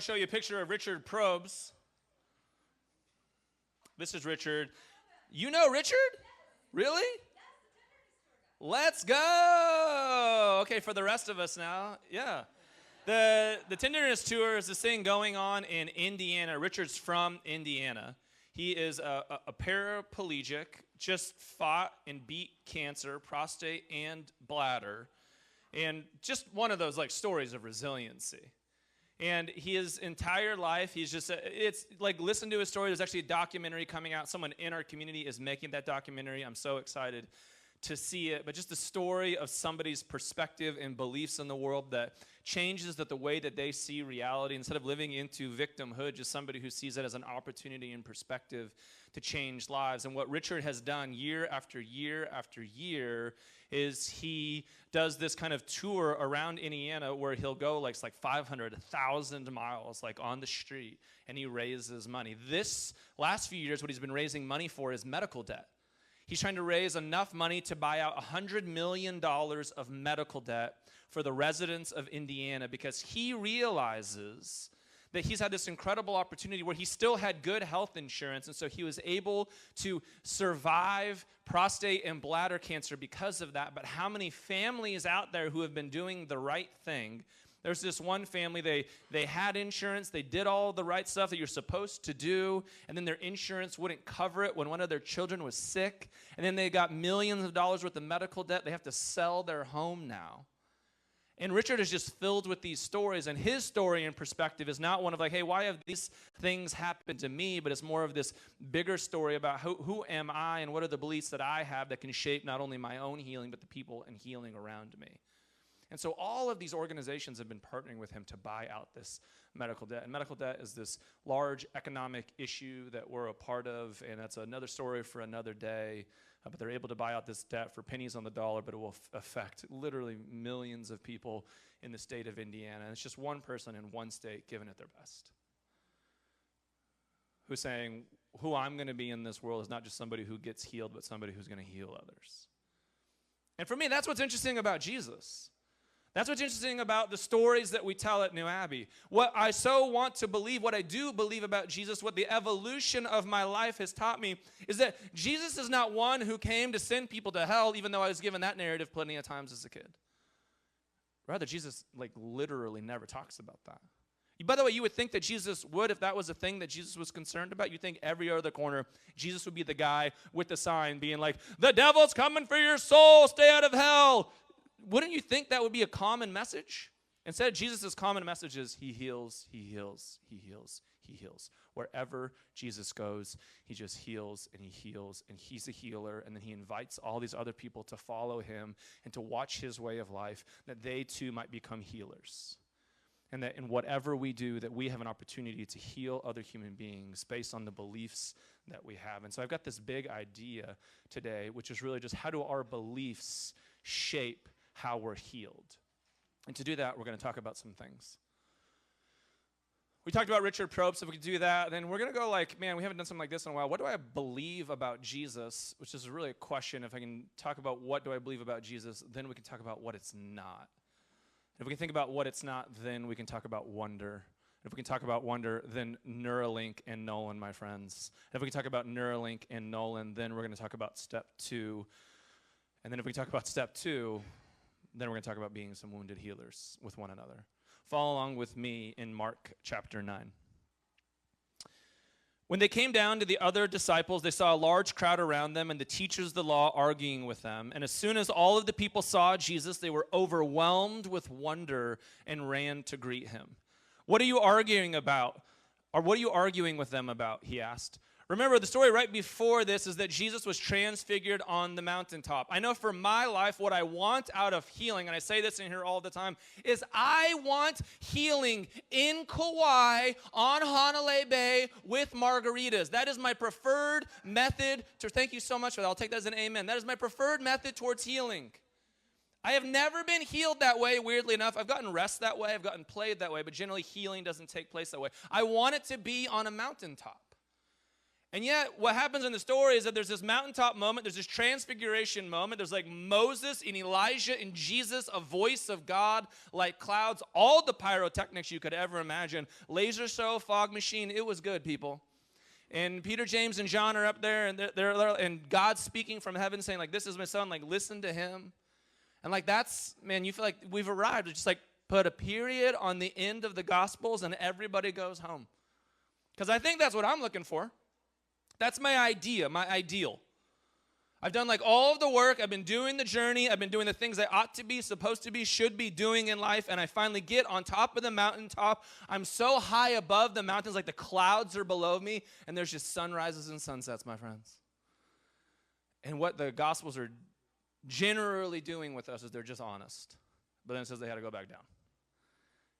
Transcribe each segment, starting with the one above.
to show you a picture of Richard Probst. This is Richard. You know Richard? Really? Let's go. Okay, for the rest of us now. Yeah. The Tenderness Tour is this thing going on in Indiana. Richard's from Indiana. He is a paraplegic, just fought and beat cancer, prostate and bladder, and just one of those like stories of resiliency. And his entire life, he's just, it's like, listen to his story. There's actually a documentary coming out. Someone in our community is making that documentary. I'm so excited to see it. But just the story of somebody's perspective and beliefs in the world that changes the way that they see reality. Instead of living into victimhood, just somebody who sees it as an opportunity and perspective to change lives. And what Richard has done year after year after year is he does this kind of tour around Indiana where he'll go like 500, 1,000 miles like on the street, and he raises money. This last few years, what he's been raising money for is medical debt. He's trying to raise enough money to buy out $100 million of medical debt for the residents of Indiana, because he realizes that he's had this incredible opportunity where he still had good health insurance, and so he was able to survive prostate and bladder cancer because of that. But how many families out there who have been doing the right thing? There's this one family, they had insurance, they did all the right stuff that you're supposed to do, and then their insurance wouldn't cover it when one of their children was sick, and then they got millions of dollars worth of medical debt. They have to sell their home now. And Richard is just filled with these stories, and his story and perspective is not one of like, hey, why have these things happened to me? But it's more of this bigger story about who am I and what are the beliefs that I have that can shape not only my own healing, but the people and healing around me. And so all of these organizations have been partnering with him to buy out this medical debt. And medical debt is this large economic issue that we're a part of, and that's another story for another day. But they're able to buy out this debt for pennies on the dollar, but it will affect literally millions of people in the state of Indiana. And it's just one person in one state giving it their best, who's saying, who I'm going to be in this world is not just somebody who gets healed, but somebody who's going to heal others. And for me, that's what's interesting about Jesus. That's what's interesting about the stories that we tell at New Abbey. What I so want to believe, what I do believe about Jesus, what the evolution of my life has taught me, is that Jesus is not one who came to send people to hell, even though I was given that narrative plenty of times as a kid. Rather, Jesus literally never talks about that. By the way, you would think that Jesus would, if that was a thing that Jesus was concerned about. You'd think every other corner, Jesus would be the guy with the sign being like, the devil's coming for your soul, stay out of hell. Wouldn't you think that would be a common message? Instead, Jesus' common message is he heals, he heals, he heals, he heals. Wherever Jesus goes, he just heals, and he's a healer, and then he invites all these other people to follow him and to watch his way of life, that they too might become healers. And that in whatever we do, that we have an opportunity to heal other human beings based on the beliefs that we have. And so I've got this big idea today, which is really just how do our beliefs shape how we're healed. And to do that, we're going to talk about some things. We talked about Richard Probst. If we could do that, then we're going to go man, we haven't done something like this in a while. What do I believe about Jesus? Which is really a question. If I can talk about what do I believe about Jesus, then we can talk about what it's not. If we can think about what it's not, then we can talk about wonder. If we can talk about wonder, then Neuralink and Nolan, my friends. If we can talk about Neuralink and Nolan, then we're going to talk about step 2. And then if we talk about step 2, then we're going to talk about being some wounded healers with one another. Follow along with me in Mark chapter 9. When they came down to the other disciples, they saw a large crowd around them and the teachers of the law arguing with them. And as soon as all of the people saw Jesus, they were overwhelmed with wonder and ran to greet him. What are you arguing about? Or what are you arguing with them about? He asked. Remember, the story right before this is that Jesus was transfigured on the mountaintop. I know for my life, what I want out of healing, and I say this in here all the time, is I want healing in Kauai on Hanalei Bay with margaritas. That is my preferred method thank you so much for that. I'll take that as an amen. That is my preferred method towards healing. I have never been healed that way, weirdly enough. I've gotten rest that way. I've gotten played that way, but generally healing doesn't take place that way. I want it to be on a mountaintop. And yet, what happens in the story is that there's this mountaintop moment, there's this transfiguration moment, there's like Moses and Elijah and Jesus, a voice of God, like clouds, all the pyrotechnics you could ever imagine, laser show, fog machine, it was good, people. And Peter, James, and John are up there, and and God's speaking from heaven saying, like, this is my son, like, listen to him. And like, that's, man, you feel like we've arrived. It's just like, put a period on the end of the Gospels, and everybody goes home. Because I think that's what I'm looking for. That's my idea, my ideal. I've done like all of the work. I've been doing the journey. I've been doing the things I ought to be, supposed to be, should be doing in life. And I finally get on top of the mountaintop. I'm so high above the mountains, like the clouds are below me. And there's just sunrises and sunsets, my friends. And what the Gospels are generally doing with us is they're just honest. But then it says they had to go back down.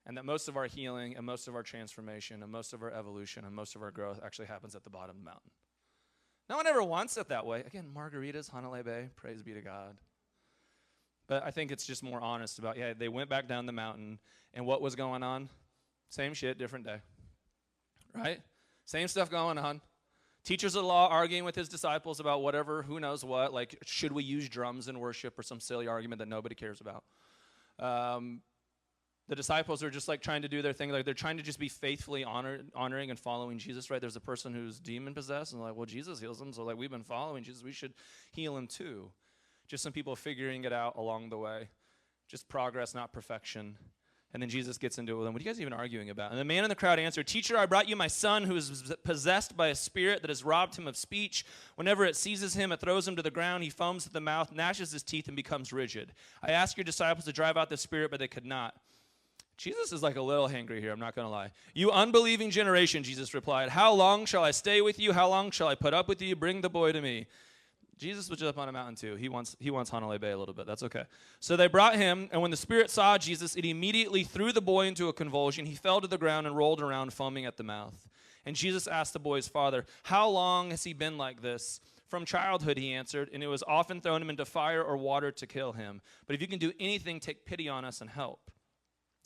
And that most of our healing and most of our transformation and most of our evolution and most of our growth actually happens at the bottom of the mountain. No one ever wants it that way. Again, margaritas, Hanalei Bay, praise be to God. But I think it's just more honest about, yeah, they went back down the mountain, and what was going on? Same shit, different day. Right? Same stuff going on. Teachers of the law arguing with his disciples about whatever, who knows what, like should we use drums in worship or some silly argument that nobody cares about. The disciples are just like trying to do their thing. Like they're trying to just be faithfully honoring and following Jesus, right? There's a person who's demon possessed and like, well, Jesus heals them. So like we've been following Jesus. We should heal him too. Just some people figuring it out along the way. Just progress, not perfection. And then Jesus gets into it with them. What are you guys even arguing about? And the man in the crowd answered, Teacher, I brought you my son who is possessed by a spirit that has robbed him of speech. Whenever it seizes him, it throws him to the ground. He foams at the mouth, gnashes his teeth, and becomes rigid. I asked your disciples to drive out the spirit, but they could not. Jesus is like a little hangry here, I'm not going to lie. You unbelieving generation, Jesus replied, how long shall I stay with you? How long shall I put up with you? Bring the boy to me. Jesus was just up on a mountain too. He wants Hanalei Bay a little bit. That's okay. So they brought him, and when the spirit saw Jesus, it immediately threw the boy into a convulsion. He fell to the ground and rolled around, foaming at the mouth. And Jesus asked the boy's father, how long has he been like this? From childhood, he answered, and it was often thrown him into fire or water to kill him. But if you can do anything, take pity on us and help.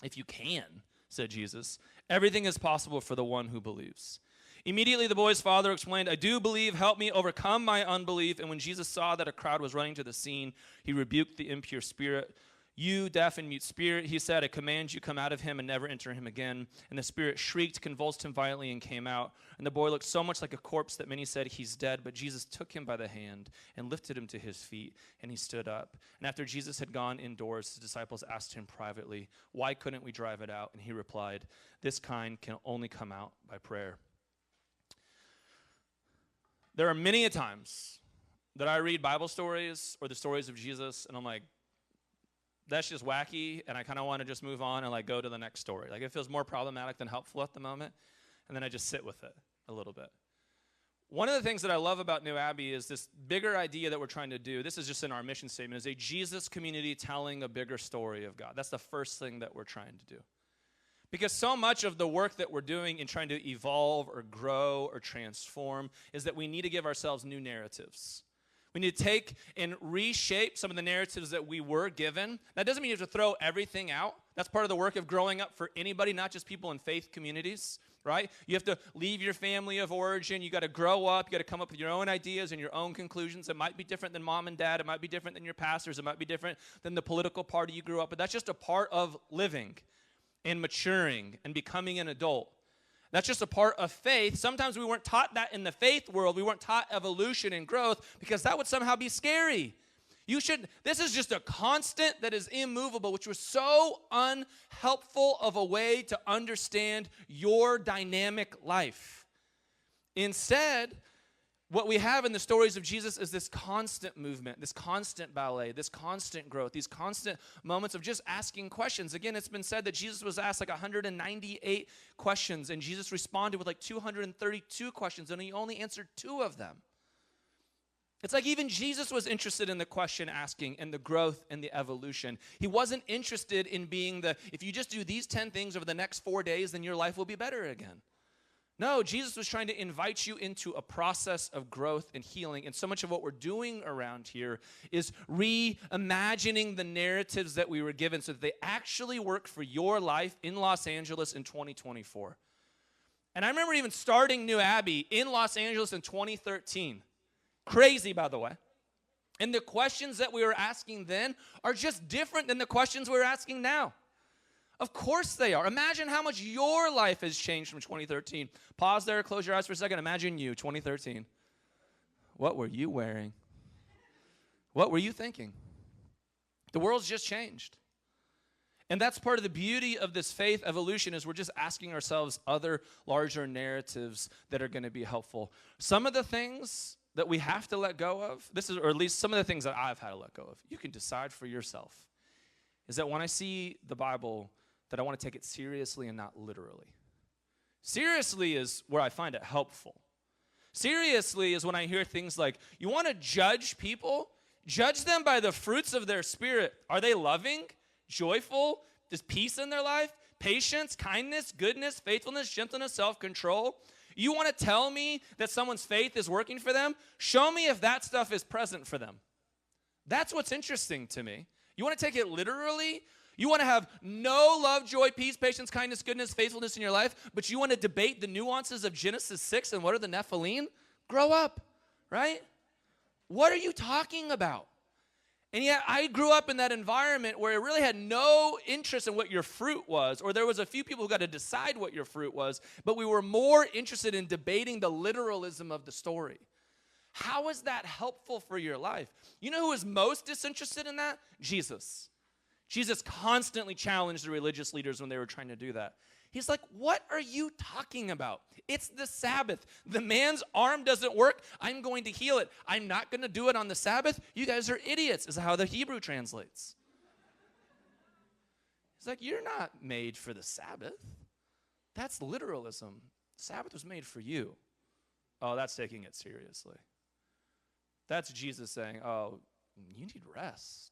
If you can, said Jesus, everything is possible for the one who believes. Immediately the boy's father explained, I do believe, help me overcome my unbelief. And when Jesus saw that a crowd was running to the scene, he rebuked the impure spirit. You deaf and mute spirit, he said, I command you come out of him and never enter him again. And the spirit shrieked, convulsed him violently, and came out. And the boy looked so much like a corpse that many said he's dead. But Jesus took him by the hand and lifted him to his feet, and he stood up. And after Jesus had gone indoors, his disciples asked him privately, why couldn't we drive it out? And he replied, this kind can only come out by prayer. There are many a times that I read Bible stories or the stories of Jesus, and I'm like, that's just wacky, and I kind of want to just move on and like go to the next story. Like it feels more problematic than helpful at the moment, and then I just sit with it a little bit. One of the things that I love about New Abbey is this bigger idea that we're trying to do. This is just in our mission statement, is a Jesus community telling a bigger story of God. That's the first thing that we're trying to do. Because so much of the work that we're doing in trying to evolve or grow or transform is that we need to give ourselves new narratives. We need to take and reshape some of the narratives that we were given. That doesn't mean you have to throw everything out. That's part of the work of growing up for anybody, not just people in faith communities, right? You have to leave your family of origin. You got to grow up. You got to come up with your own ideas and your own conclusions. It might be different than mom and dad. It might be different than your pastors. It might be different than the political party you grew up with. That's just a part of living and maturing and becoming an adult. That's just a part of faith. Sometimes we weren't taught that in the faith world. We weren't taught evolution and growth because that would somehow be scary. This is just a constant that is immovable, which was so unhelpful of a way to understand your dynamic life. Instead, what we have in the stories of Jesus is this constant movement, this constant ballet, this constant growth, these constant moments of just asking questions. Again, it's been said that Jesus was asked like 198 questions, and Jesus responded with like 232 questions, and he only answered 2 of them. It's like even Jesus was interested in the question asking and the growth and the evolution. He wasn't interested in being if you just do these 10 things over the next 4 days, then your life will be better again. No, Jesus was trying to invite you into a process of growth and healing. And so much of what we're doing around here is reimagining the narratives that we were given so that they actually work for your life in Los Angeles in 2024. And I remember even starting New Abbey in Los Angeles in 2013. Crazy, by the way. And the questions that we were asking then are just different than the questions we're asking now. Of course they are. Imagine how much your life has changed from 2013. Pause there, close your eyes for a second. Imagine you, 2013. What were you wearing? What were you thinking? The world's just changed. And that's part of the beauty of this faith evolution is we're just asking ourselves other larger narratives that are going to be helpful. Some of the things that we have to let go of, or at least some of the things that I've had to let go of, you can decide for yourself, is that when I see the Bible, that I want to take it seriously and not literally. Seriously is where I find it helpful. Seriously is when I hear things like, you want to judge people? Judge them by the fruits of their spirit. Are they loving, joyful? There's peace in their life? Patience, kindness, goodness, faithfulness, gentleness, self-control? You want to tell me that someone's faith is working for them? Show me if that stuff is present for them. That's what's interesting to me. You want to take it literally? You want to have no love, joy, peace, patience, kindness, goodness, faithfulness in your life, but you want to debate the nuances of Genesis 6 and what are the Nephilim? Grow up, right? What are you talking about? And yet I grew up in that environment where it really had no interest in what your fruit was, or there was a few people who got to decide what your fruit was, but we were more interested in debating the literalism of the story. How is that helpful for your life? You know who is most disinterested in that? Jesus. Jesus constantly challenged the religious leaders when they were trying to do that. He's like, what are you talking about? It's the Sabbath. The man's arm doesn't work. I'm going to heal it. I'm not going to do it on the Sabbath. You guys are idiots, is how the Hebrew translates. He's like, you're not made for the Sabbath. That's literalism. Sabbath was made for you. Oh, that's taking it seriously. That's Jesus saying, oh, you need rest.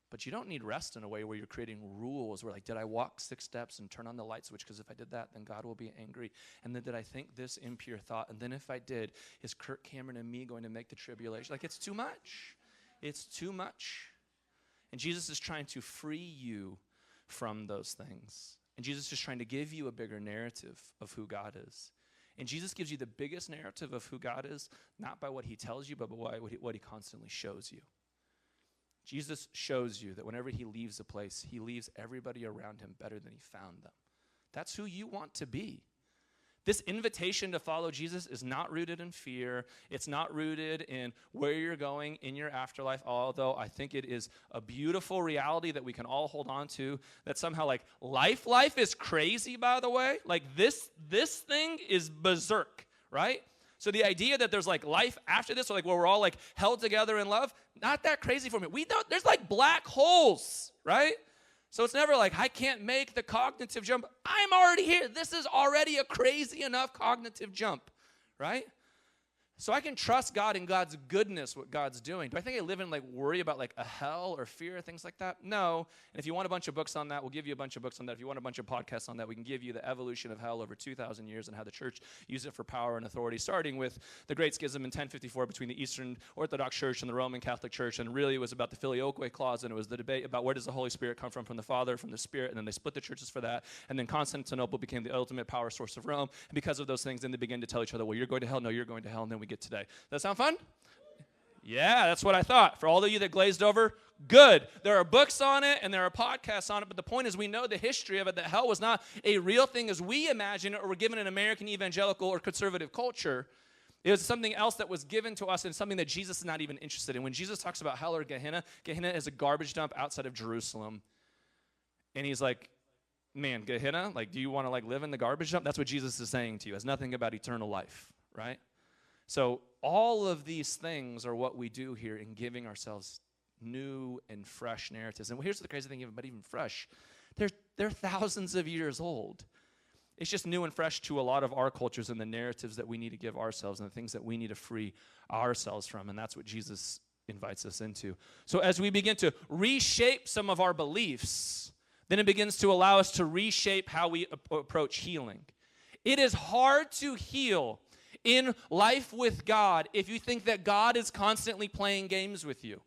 But you don't need rest in a way where you're creating rules where like, did I walk 6 steps and turn on the light switch? Because if I did that, then God will be angry. And then did I think this impure thought? And then if I did, is Kirk Cameron and me going to make the tribulation? Like, it's too much. It's too much. And Jesus is trying to free you from those things. And Jesus is trying to give you a bigger narrative of who God is. And Jesus gives you the biggest narrative of who God is, not by what he tells you, but by what he constantly shows you. Jesus shows you that whenever he leaves a place, he leaves everybody around him better than he found them. That's who you want to be. This invitation to follow Jesus is not rooted in fear. It's not rooted in where you're going in your afterlife, although I think it is a beautiful reality that we can all hold on to, that somehow like life is crazy, by the way. Like this thing is berserk, right? So the idea that there's like life after this, or like where we're all like held together in love, not that crazy for me. There's like black holes, right? So it's never like, I can't make the cognitive jump. I'm already here. This is already a crazy enough cognitive jump, right? So I can trust God in God's goodness, what God's doing. Do I think I live in like worry about like a hell or fear, things like that? No. And if you want a bunch of books on that, we'll give you a bunch of books on that. If you want a bunch of podcasts on that, we can give you the evolution of hell over 2,000 years and how the church used it for power and authority, starting with the Great Schism in 1054 between the Eastern Orthodox Church and the Roman Catholic Church. And really it was about the Filioque clause, and it was the debate about where does the Holy Spirit come from the Father, from the Spirit, and then they split the churches for that. And then Constantinople became the ultimate power source of Rome. And because of those things, then they began to tell each other, well, you're going to hell, no, you're going to hell, and then we get today. Does that sound fun? Yeah, that's what I thought. For all of you that glazed over, good. There are books on it and there are podcasts on it, but the point is we know the history of it, that hell was not a real thing as we imagine it or were given in American evangelical or conservative culture. It was something else that was given to us and something that Jesus is not even interested in. When Jesus talks about hell or Gehenna, Gehenna is a garbage dump outside of Jerusalem. And he's like, man, Gehenna, like, do you want to like live in the garbage dump? That's what Jesus is saying to you. It has nothing about eternal life, right? So all of these things are what we do here in giving ourselves new and fresh narratives. And here's the crazy thing, even fresh, they're thousands of years old. It's just new and fresh to a lot of our cultures and the narratives that we need to give ourselves and the things that we need to free ourselves from. And that's what Jesus invites us into. So as we begin to reshape some of our beliefs, then it begins to allow us to reshape how we approach healing. It is hard to heal in life with God if you think that God is constantly playing games with you.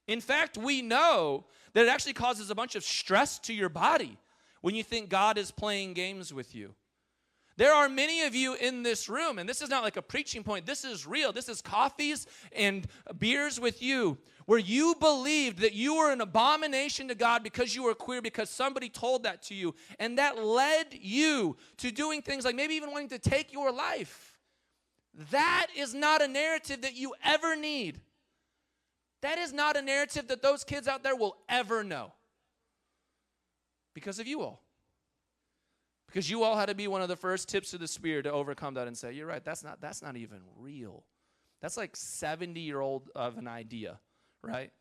In fact, we know that it actually causes a bunch of stress to your body when you think God is playing games with you. There are many of you in this room, and this is not like a preaching point. This is real. This is coffees and beers with you, where you believed that you were an abomination to God because you were queer, because somebody told that to you, and that led you to doing things like maybe even wanting to take your life. That is not a narrative that you ever need. That is not a narrative that those kids out there will ever know because of you all. Because you all had to be one of the first tips of the spear to overcome that and say, you're right, that's not even real. That's like 70-year-old of an idea, right?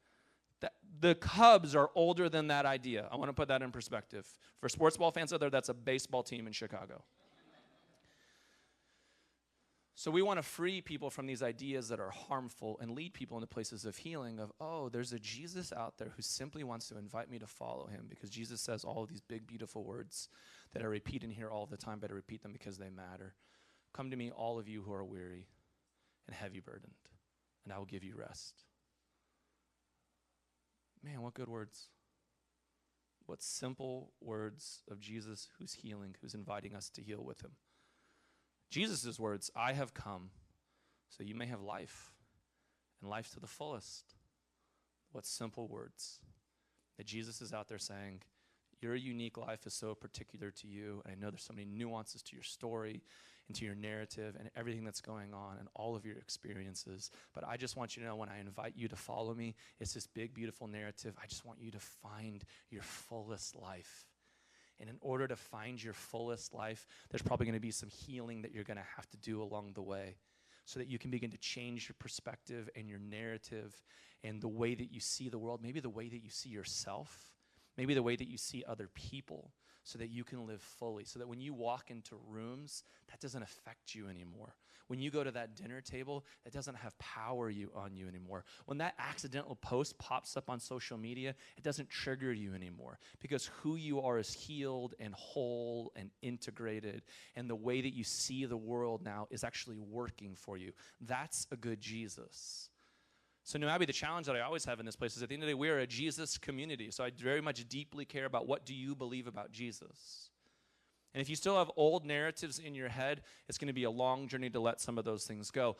The Cubs are older than that idea. I want to put that in perspective. For sports ball fans out there, that's a baseball team in Chicago. So we want to free people from these ideas that are harmful and lead people into places of healing of, oh, there's a Jesus out there who simply wants to invite me to follow him, because Jesus says all of these big, beautiful words that I repeat in here all the time, but I repeat them because they matter. Come to me, all of you who are weary and heavy burdened, and I will give you rest. Man, what good words. What simple words of Jesus who's healing, who's inviting us to heal with him. Jesus' words, I have come so you may have life, and life to the fullest. What simple words that Jesus is out there saying, your unique life is so particular to you, and I know there's so many nuances to your story and to your narrative and everything that's going on and all of your experiences, but I just want you to know when I invite you to follow me, it's this big, beautiful narrative. I just want you to find your fullest life. And in order to find your fullest life, there's probably going to be some healing that you're going to have to do along the way so that you can begin to change your perspective and your narrative and the way that you see the world, maybe the way that you see yourself, maybe the way that you see other people, so that you can live fully, so that when you walk into rooms, that doesn't affect you anymore. When you go to that dinner table, it doesn't have power on you anymore. When that accidental post pops up on social media, it doesn't trigger you anymore, because who you are is healed and whole and integrated, and the way that you see the world now is actually working for you. That's a good Jesus. So New Abbey, the challenge that I always have in this place is at the end of the day, we are a Jesus community. So I very much deeply care about what do you believe about Jesus. And if you still have old narratives in your head, it's going to be a long journey to let some of those things go.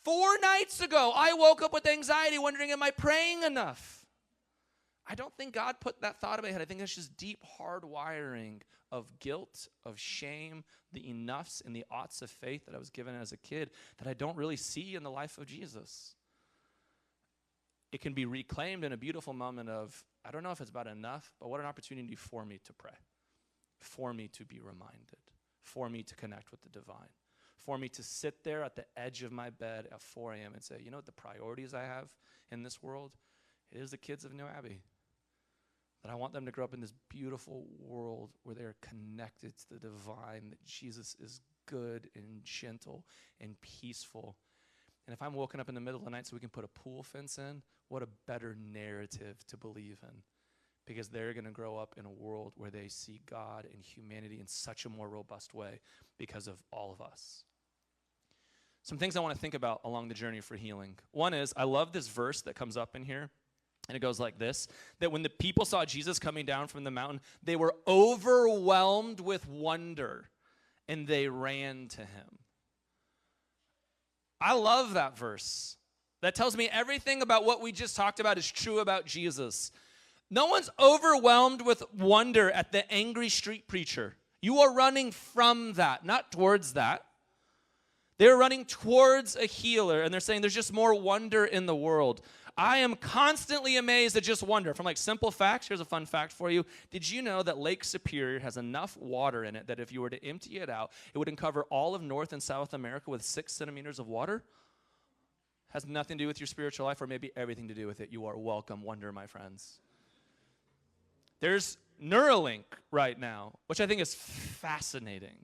4 nights ago, I woke up with anxiety, wondering, am I praying enough? I don't think God put that thought in my head. I think it's just deep hardwiring of guilt, of shame, the enoughs and the oughts of faith that I was given as a kid that I don't really see in the life of Jesus. It can be reclaimed in a beautiful moment of, I don't know if it's about enough, but what an opportunity for me to pray, for me to be reminded, for me to connect with the divine, for me to sit there at the edge of my bed at 4 a.m. and say, you know what the priorities I have in this world? It is the kids of New Abbey. That I want them to grow up in this beautiful world where they're connected to the divine, that Jesus is good and gentle and peaceful. And if I'm woken up in the middle of the night so we can put a pool fence in, what a better narrative to believe in. Because they're going to grow up in a world where they see God and humanity in such a more robust way because of all of us. Some things I want to think about along the journey for healing. One is, I love this verse that comes up in here, and it goes like this, that when the people saw Jesus coming down from the mountain, they were overwhelmed with wonder, and they ran to him. I love that verse. That tells me everything about what we just talked about is true about Jesus. No one's overwhelmed with wonder at the angry street preacher. You are running from that, not towards that. They're running towards a healer, and they're saying there's just more wonder in the world. I am constantly amazed at just wonder. From like simple facts, here's a fun fact for you. Did you know that Lake Superior has enough water in it that if you were to empty it out, it would cover all of North and South America with 6 centimeters of water? Has nothing to do with your spiritual life, or maybe everything to do with it. You are welcome, wonder, my friends. There's Neuralink right now, which I think is fascinating.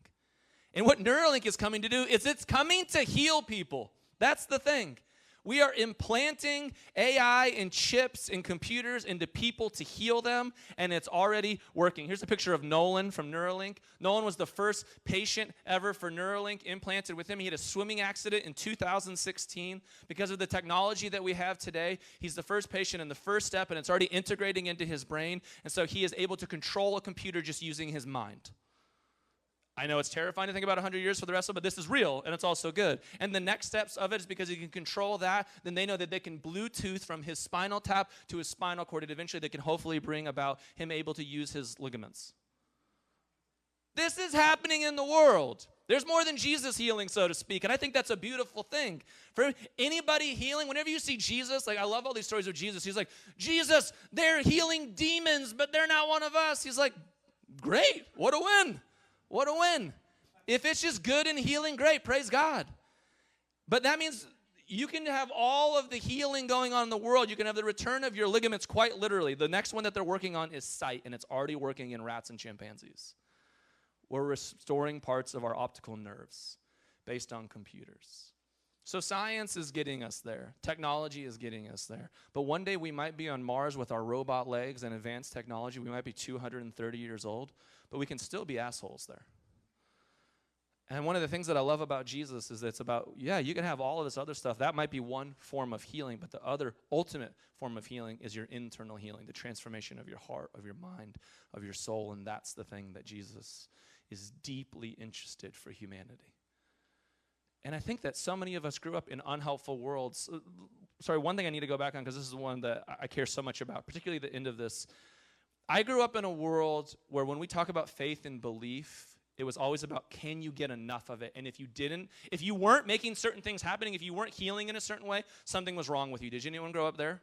And what Neuralink is coming to do is it's coming to heal people. That's the thing. We are implanting AI and chips and computers into people to heal them, and it's already working. Here's a picture of Nolan from Neuralink. Nolan was the first patient ever for Neuralink implanted with him. He had a swimming accident in 2016. Because of the technology that we have today, he's the first patient in the first step, and it's already integrating into his brain, and so he is able to control a computer just using his mind. I know it's terrifying to think about 100 years for the rest of it, but this is real, and it's also good. And the next steps of it is because he can control that, then they know that they can Bluetooth from his spinal tap to his spinal cord, and eventually they can hopefully bring about him able to use his ligaments. This is happening in the world. There's more than Jesus healing, so to speak, and I think that's a beautiful thing. For anybody healing, whenever you see Jesus, like I love all these stories of Jesus. He's like, Jesus, they're healing demons, but they're not one of us. He's like, great, what a win. What a win. If it's just good and healing, great, praise God. But that means you can have all of the healing going on in the world. You can have the return of your ligaments quite literally. The next one that they're working on is sight, and it's already working in rats and chimpanzees. We're restoring parts of our optical nerves based on computers. So science is getting us there. Technology is getting us there. But one day we might be on Mars with our robot legs and advanced technology. We might be 230 years old, but we can still be assholes there. And one of the things that I love about Jesus is that it's about, yeah, you can have all of this other stuff. That might be one form of healing, but the other ultimate form of healing is your internal healing, the transformation of your heart, of your mind, of your soul, and that's the thing that Jesus is deeply interested for humanity. And I think that so many of us grew up in unhelpful worlds. Sorry, one thing I need to go back on, because this is one that I care so much about, particularly the end of this. I grew up in a world where when we talk about faith and belief, it was always about, can you get enough of it? And if you weren't making certain things happening, if you weren't healing in a certain way, something was wrong with you. Did anyone grow up there?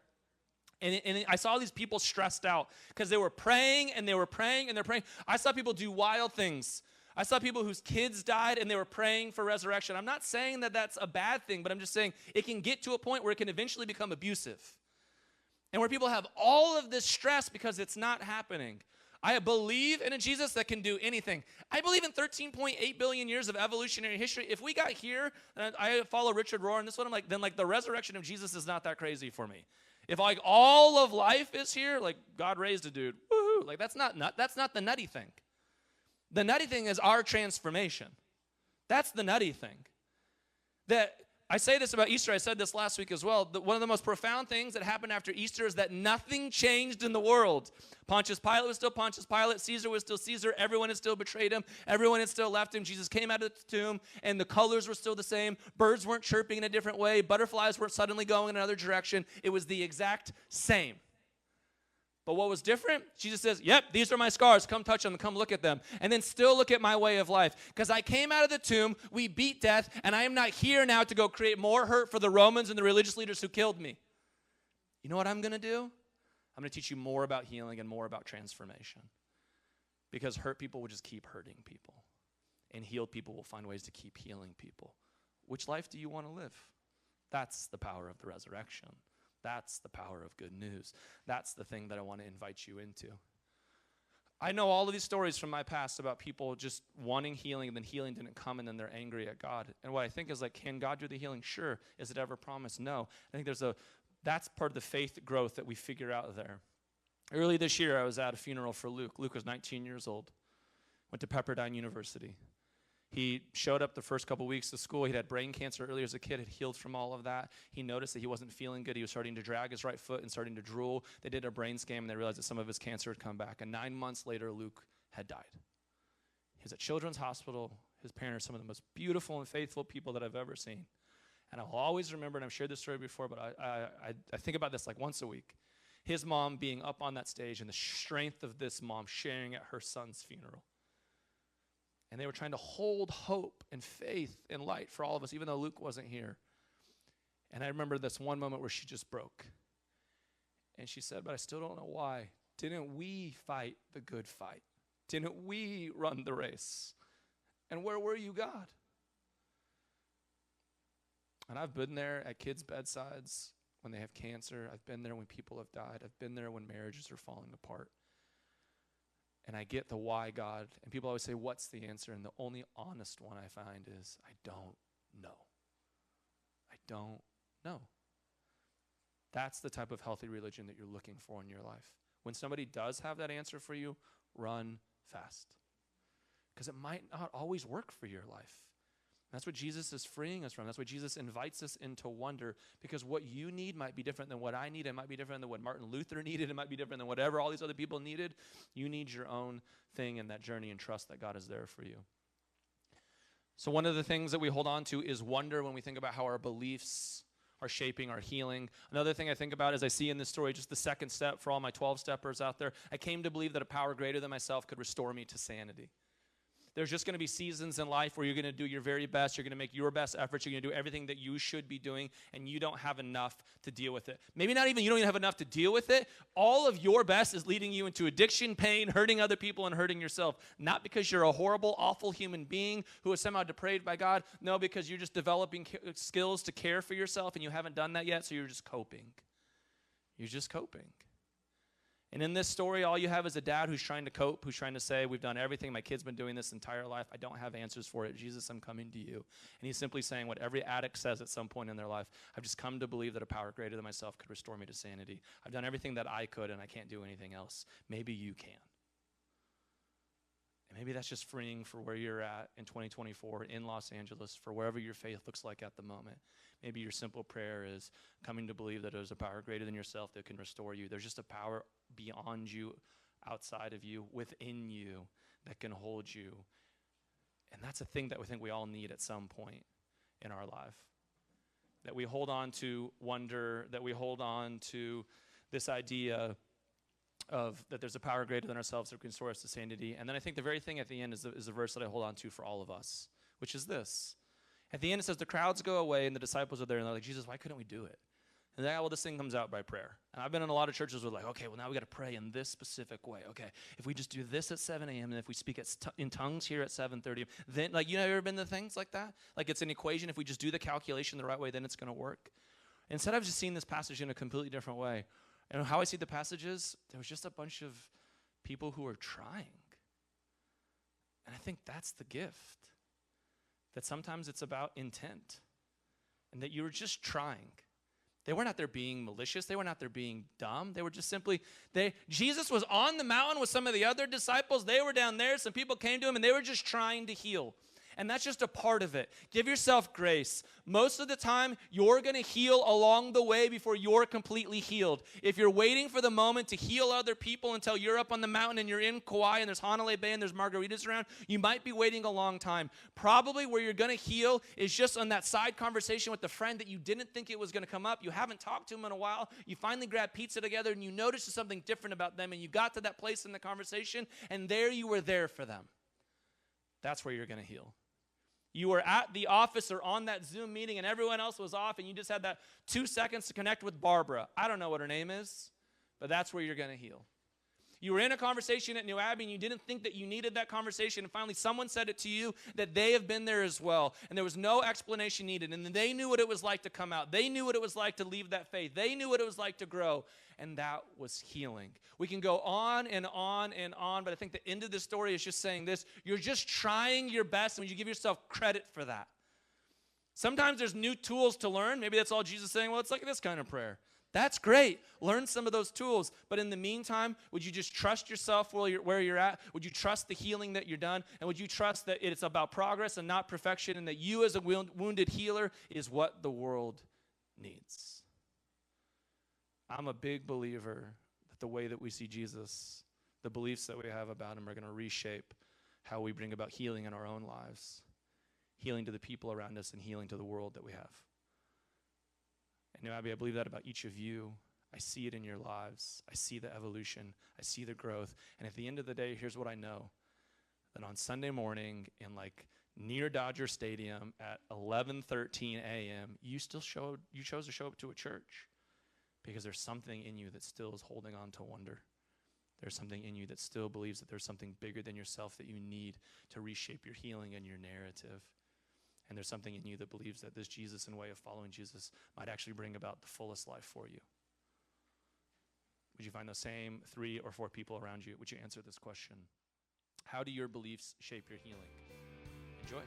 And I saw these people stressed out because they were praying and they were praying and they're praying. I saw people do wild things. I saw people whose kids died and they were praying for resurrection. I'm not saying that that's a bad thing, but I'm just saying it can get to a point where it can eventually become abusive. And where people have all of this stress because it's not happening. I believe in a Jesus that can do anything. I believe in 13.8 billion years of evolutionary history. If we got here, and I follow Richard Rohr on this one, I'm like, then like the resurrection of Jesus is not that crazy for me. If like all of life is here, like God raised a dude, woohoo, like that's not the nutty thing. The nutty thing is our transformation. That's the nutty thing. That I say this about Easter, I said this last week as well, that one of the most profound things that happened after Easter is that nothing changed in the world. Pontius Pilate was still Pontius Pilate, Caesar was still Caesar, everyone had still betrayed him, everyone had still left him, Jesus came out of the tomb, and the colors were still the same, birds weren't chirping in a different way, butterflies weren't suddenly going in another direction, it was the exact same. But what was different? Jesus says, yep, these are my scars. Come touch them. Come look at them. And then still look at my way of life. Because I came out of the tomb, we beat death, and I am not here now to go create more hurt for the Romans and the religious leaders who killed me. You know what I'm going to do? I'm going to teach you more about healing and more about transformation. Because hurt people will just keep hurting people. And healed people will find ways to keep healing people. Which life do you want to live? That's the power of the resurrection. That's the power of good news. That's the thing that I want to invite you into. I know all of these stories from my past about people just wanting healing, and then healing didn't come, and then they're angry at God. And what I think is like, can God do the healing? Sure. Is it ever promised? No. I think that's part of the faith growth that we figure out there. Early this year, I was at a funeral for Luke. Luke was 19 years old, went to Pepperdine University. He showed up the first couple weeks of school. He'd had brain cancer earlier as a kid, had healed from all of that. He noticed that he wasn't feeling good. He was starting to drag his right foot and starting to drool. They did a brain scan, and they realized that some of his cancer had come back. And 9 months later, Luke had died. He was at Children's Hospital. His parents, some of the most beautiful and faithful people that I've ever seen. And I'll always remember, and I've shared this story before, but I think about this like once a week. His mom being up on that stage and the strength of this mom sharing at her son's funeral. And they were trying to hold hope and faith and light for all of us, even though Luke wasn't here. And I remember this one moment where she just broke. And she said, but I still don't know why. Didn't we fight the good fight? Didn't we run the race? And where were you, God? And I've been there at kids' bedsides when they have cancer. I've been there when people have died. I've been there when marriages are falling apart. And I get the why, God. And people always say, what's the answer? And the only honest one I find is, I don't know. I don't know. That's the type of healthy religion that you're looking for in your life. When somebody does have that answer for you, run fast. Because it might not always work for your life. That's what Jesus is freeing us from. That's why Jesus invites us into wonder, because what you need might be different than what I need. It might be different than what Martin Luther needed. It might be different than whatever all these other people needed. You need your own thing in that journey, and trust that God is there for you. So one of the things that we hold on to is wonder when we think about how our beliefs are shaping our healing. Another thing I think about is I see in this story just the second step for all my 12-steppers out there. I came to believe that a power greater than myself could restore me to sanity. There's just going to be seasons in life where you're going to do your very best. You're going to make your best efforts. You're going to do everything that you should be doing, and you don't have enough to deal with it. Maybe not even you don't even have enough to deal with it. All of your best is leading you into addiction, pain, hurting other people, and hurting yourself. Not because you're a horrible, awful human being who is somehow depraved by God. No, because you're just developing skills to care for yourself, and you haven't done that yet, so you're just coping. You're just coping. And in this story, all you have is a dad who's trying to cope, who's trying to say, we've done everything. My kid's been doing this entire life. I don't have answers for it. Jesus, I'm coming to you. And he's simply saying what every addict says at some point in their life. I've just come to believe that a power greater than myself could restore me to sanity. I've done everything that I could, and I can't do anything else. Maybe you can. And maybe that's just freeing for where you're at in 2024 in Los Angeles, for wherever your faith looks like at the moment. Maybe your simple prayer is coming to believe that there's a power greater than yourself that can restore you. There's just a power beyond you, outside of you, within you that can hold you. And that's a thing that we think we all need at some point in our life. That we hold on to wonder, that we hold on to this idea of that there's a power greater than ourselves that can restore us to sanity. And then I think the very thing at the end is the verse that I hold on to for all of us, which is this. At the end, it says, the crowds go away, and the disciples are there, and they're like, Jesus, why couldn't we do it? And they're like, well, this thing comes out by prayer. And I've been in a lot of churches where like, okay, well, now we got to pray in this specific way. Okay, if we just do this at 7 a.m., and if we speak in tongues here at 7:30, then, like, you know, ever been to things like that? Like, it's an equation. If we just do the calculation the right way, then it's going to work. Instead, I've just seen this passage in a completely different way. And how I see the passages, there was just a bunch of people who were trying. And I think that's the gift. That sometimes it's about intent. And that you were just trying. They weren't out there being malicious. They weren't out there being dumb. They were just simply, Jesus was on the mountain with some of the other disciples. They were down there. Some people came to him, and they were just trying to heal. And that's just a part of it. Give yourself grace. Most of the time, you're going to heal along the way before you're completely healed. If you're waiting for the moment to heal other people until you're up on the mountain and you're in Kauai and there's Hanalei Bay and there's margaritas around, you might be waiting a long time. Probably where you're going to heal is just on that side conversation with the friend that you didn't think it was going to come up. You haven't talked to him in a while. You finally grabbed pizza together and you noticed something different about them, and you got to that place in the conversation, and there you were there for them. That's where you're going to heal. You were at the office or on that Zoom meeting and everyone else was off, and you just had that 2 seconds to connect with Barbara. I don't know what her name is, but that's where you're going to heal. You were in a conversation at New Abbey and you didn't think that you needed that conversation, and finally someone said it to you that they have been there as well, and there was no explanation needed, and they knew what it was like to come out. They knew what it was like to leave that faith. They knew what it was like to grow, and that was healing. We can go on and on and on, but I think the end of the story is just saying this: you're just trying your best, and you give yourself credit for that. Sometimes there's new tools to learn. Maybe that's all Jesus is saying, well, it's like this kind of prayer. That's great. Learn some of those tools. But in the meantime, would you just trust yourself where you're at? Would you trust the healing that you're done? And would you trust that it's about progress and not perfection, and that you as a wounded healer is what the world needs? I'm a big believer that the way that we see Jesus, the beliefs that we have about him, are going to reshape how we bring about healing in our own lives, healing to the people around us, and healing to the world that we have. And Abbey, I believe that about each of you. I see it in your lives. I see the evolution. I see the growth. And at the end of the day, here's what I know. That on Sunday morning in near Dodger Stadium at 11:13 a.m., you chose to show up to a church because there's something in you that still is holding on to wonder. There's something in you that still believes that there's something bigger than yourself that you need to reshape your healing and your narrative. And there's something in you that believes that this Jesus and way of following Jesus might actually bring about the fullest life for you. Would you find those same 3 or 4 people around you? Would you answer this question? How do your beliefs shape your healing? Enjoy.